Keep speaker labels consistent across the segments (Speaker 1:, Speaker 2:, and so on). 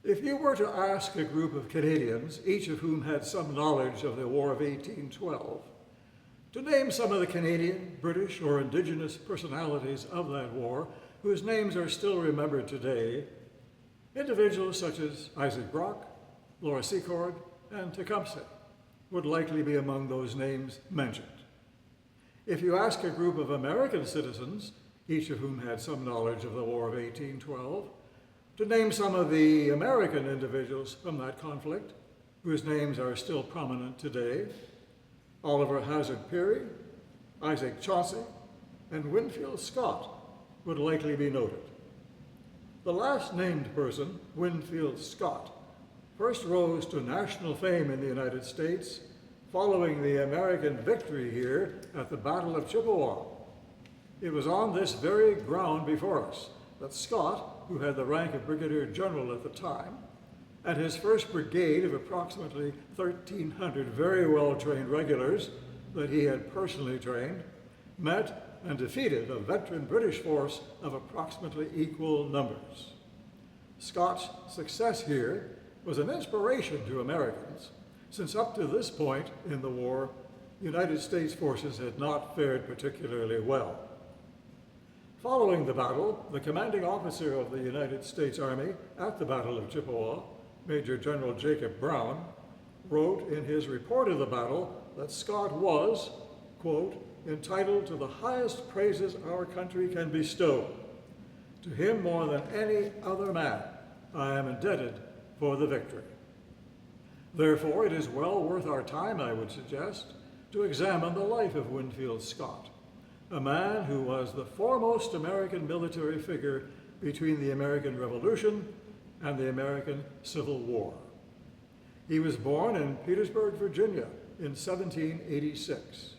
Speaker 1: If you were to ask a group of Canadians, each of whom had some knowledge of the War of 1812, to name some of the Canadian, British, or Indigenous personalities of that war, whose names are still remembered today, individuals such as Isaac Brock, Laura Secord, and Tecumseh would likely be among those names mentioned. If you ask a group of American citizens, each of whom had some knowledge of the War of 1812, to name some of the American individuals from that conflict, whose names are still prominent today, Oliver Hazard Perry, Isaac Chauncey, and Winfield Scott would likely be noted. The last named person, Winfield Scott, first rose to national fame in the United States following the American victory here at the Battle of Chippawa. It was on this very ground before us that Scott, who had the rank of Brigadier General at the time, and his first brigade of approximately 1,300 very well-trained regulars that he had personally trained, met and defeated a veteran British force of approximately equal numbers. Scott's success here was an inspiration to Americans, since up to this point in the war, United States forces had not fared particularly well. Following the battle, the commanding officer of the United States Army at the Battle of Chippawa, Major General Jacob Brown, wrote in his report of the battle that Scott was, quote, entitled to the highest praises our country can bestow. To him more than any other man, I am indebted for the victory. Therefore, it is well worth our time, I would suggest, to examine the life of Winfield Scott, a man who was the foremost American military figure between the American Revolution and the American Civil War. He was born in Petersburg, Virginia in 1786.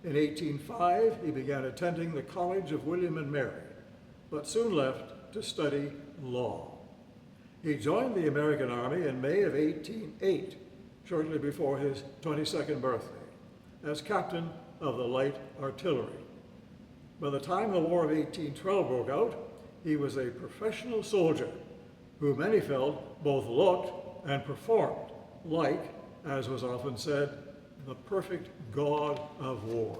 Speaker 1: In 1805, he began attending the College of William and Mary, but soon left to study law. He joined the American Army in May of 1808, shortly before his 22nd birthday, as captain of the light artillery. By the time the War of 1812 broke out, he was a professional soldier who many felt both looked and performed like, as was often said, the perfect god of war.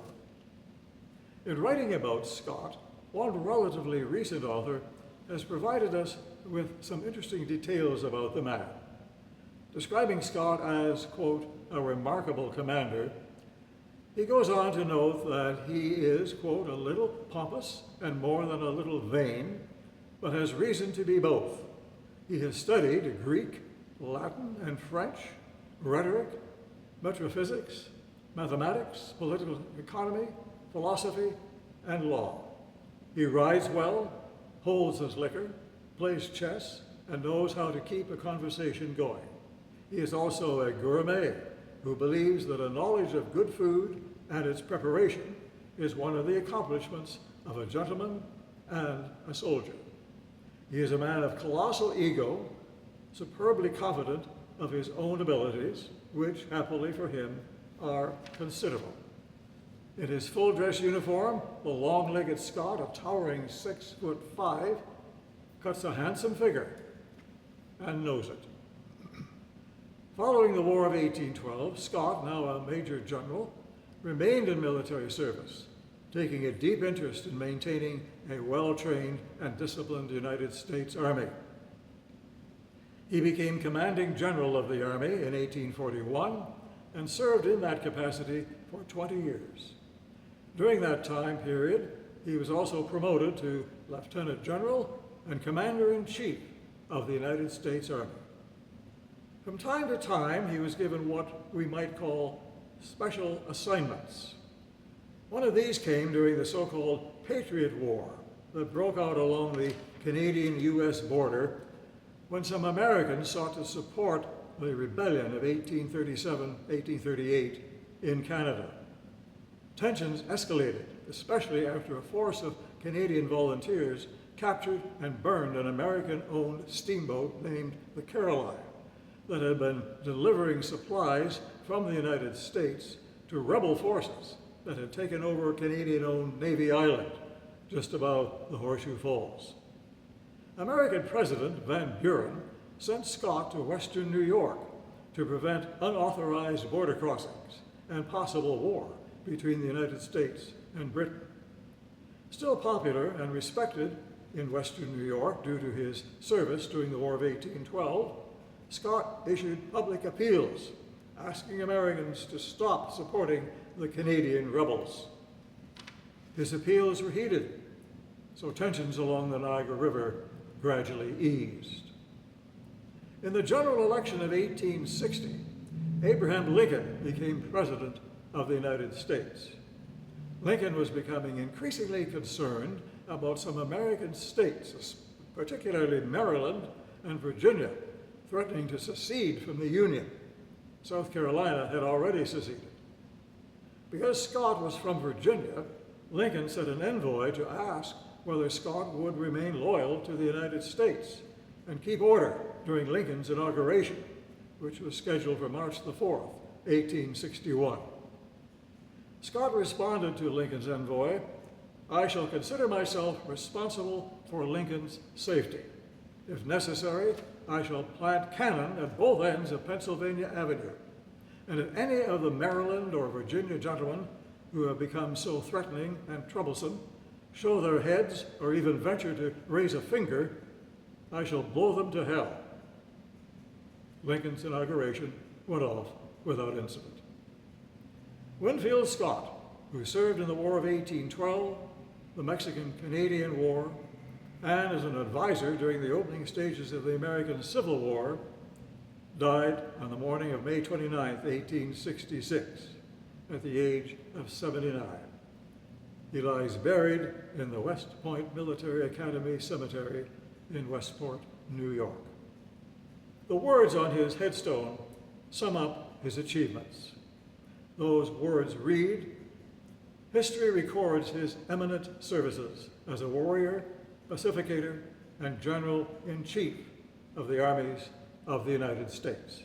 Speaker 1: In writing about Scott, one relatively recent author has provided us with some interesting details about the man. Describing Scott as, quote, a remarkable commander, he goes on to note that he is, quote, a little pompous and more than a little vain, but has reason to be both. He has studied Greek, Latin, and French, rhetoric, metaphysics, mathematics, political economy, philosophy, and law. He rides well, holds his liquor, plays chess, and knows how to keep a conversation going. He is also a gourmet who believes that a knowledge of good food and its preparation is one of the accomplishments of a gentleman and a soldier. He is a man of colossal ego, superbly confident of his own abilities, which, happily for him, are considerable. In his full-dress uniform, the long-legged Scot, a towering 6'5", cuts a handsome figure and knows it. Following the War of 1812, Scott, now a major general, remained in military service, taking a deep interest in maintaining a well-trained and disciplined United States Army. He became commanding general of the Army in 1841 and served in that capacity for 20 years. During that time period, he was also promoted to Lieutenant General and Commander-in-Chief of the United States Army. From time to time, he was given what we might call special assignments. One of these came during the so-called Patriot War that broke out along the Canadian-US border when some Americans sought to support the rebellion of 1837-1838 in Canada. Tensions escalated, especially after a force of Canadian volunteers captured and burned an American-owned steamboat named the Caroline that had been delivering supplies from the United States to rebel forces that had taken over Canadian-owned Navy Island, just above the Horseshoe Falls. American President Van Buren sent Scott to western New York to prevent unauthorized border crossings and possible war between the United States and Britain. Still popular and respected in western New York due to his service during the War of 1812, Scott issued public appeals asking Americans to stop supporting the Canadian rebels. His appeals were heeded, so tensions along the Niagara River gradually eased. In the general election of 1860, Abraham Lincoln became President of the United States. Lincoln was becoming increasingly concerned about some American states, particularly Maryland and Virginia, threatening to secede from the Union. South Carolina had already seceded. Because Scott was from Virginia, Lincoln sent an envoy to ask whether Scott would remain loyal to the United States and keep order during Lincoln's inauguration, which was scheduled for March the 4th, 1861. Scott responded to Lincoln's envoy, "I shall consider myself responsible for Lincoln's safety. If necessary, I shall plant cannon at both ends of Pennsylvania Avenue, and if any of the Maryland or Virginia gentlemen who have become so threatening and troublesome show their heads or even venture to raise a finger, I shall blow them to hell." Lincoln's inauguration went off without incident. Winfield Scott, who served in the War of 1812, the Mexican-Canadian War, and as an advisor during the opening stages of the American Civil War, died on the morning of May 29, 1866, at the age of 79. He lies buried in the West Point Military Academy Cemetery in Westport, New York. The words on his headstone sum up his achievements. Those words read, "History records his eminent services as a warrior, pacificator, and general-in-chief of the armies of the United States."